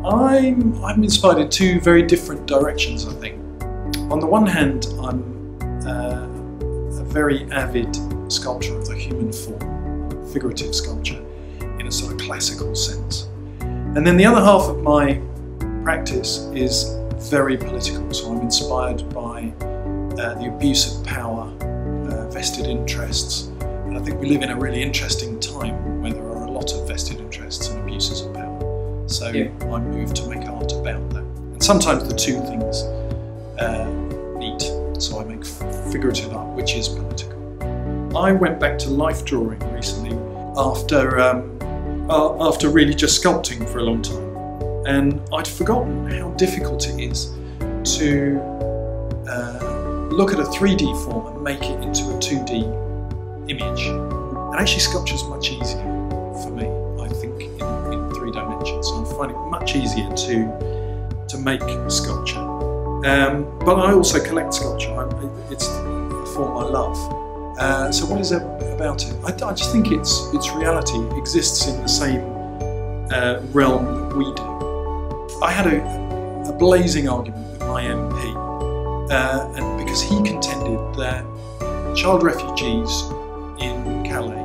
I'm inspired in two very different directions, I think. On the one hand, I'm a very avid sculptor of the human form, figurative sculpture in a sort of classical sense. And then the other half of my practice is very political, so I'm inspired by the abuse of power, vested interests, and I think we live in a really interesting time where there are a lot of vested interests and abuses of power. So I moved to make art about that. And sometimes the two things meet, so I make figurative art, which is political. I went back to life drawing recently after really just sculpting for a long time. And I'd forgotten how difficult it is to look at a 3D form and make it into a 2D image. And actually sculpture is much easier for me, I think, in 3 dimensions. So I find it much easier to make sculpture. But I also collect sculpture. It's a form I love. So what is it about it? I just think its reality exists in the same realm that we do. I had a blazing argument with my MP, and because he contended that child refugees in Calais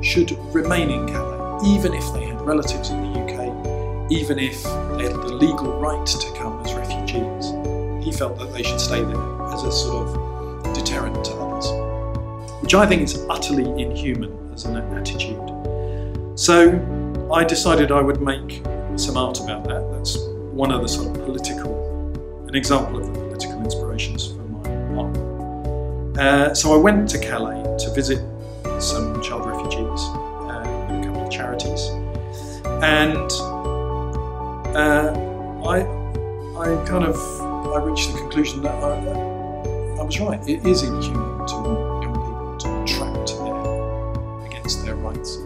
should remain in Calais, even if they had relatives in the UK, even if they had the legal right to come as refugees. He felt that they should stay there as a sort of deterrent to others, which I think is utterly inhuman as an attitude. So I decided I would make some art about that. That's one of the sort of an example of the political inspirations for my art. So I went to Calais to visit some child refugees with a couple of charities, and I reached the conclusion that I was right. It is inhuman to want young people to be trapped there against their rights.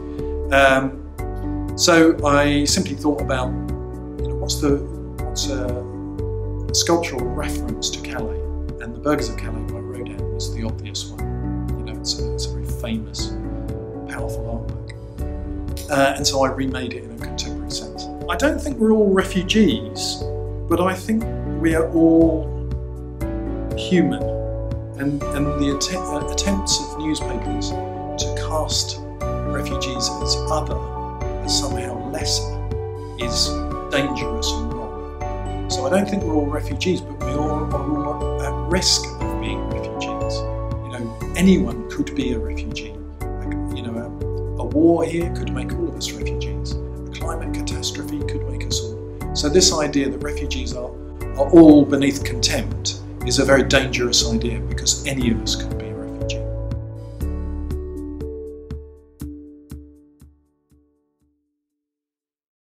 So I simply thought about, what's a sculptural reference to Calais, and the Burghers of Calais by Rodin was the obvious one. It's a very famous, powerful artwork. And so I remade it in a contemporary sense. I don't think we're all refugees, but I think we are all human, and the attempts of newspapers to cast refugees as other, as somehow lesser, is dangerous and wrong. So I don't think we're all refugees, but we all are all at risk of being refugees. Anyone could be a refugee. A war here could make all of us refugees. A climate catastrophe could make us all. So this idea that refugees are all beneath contempt is a very dangerous idea, because any of us could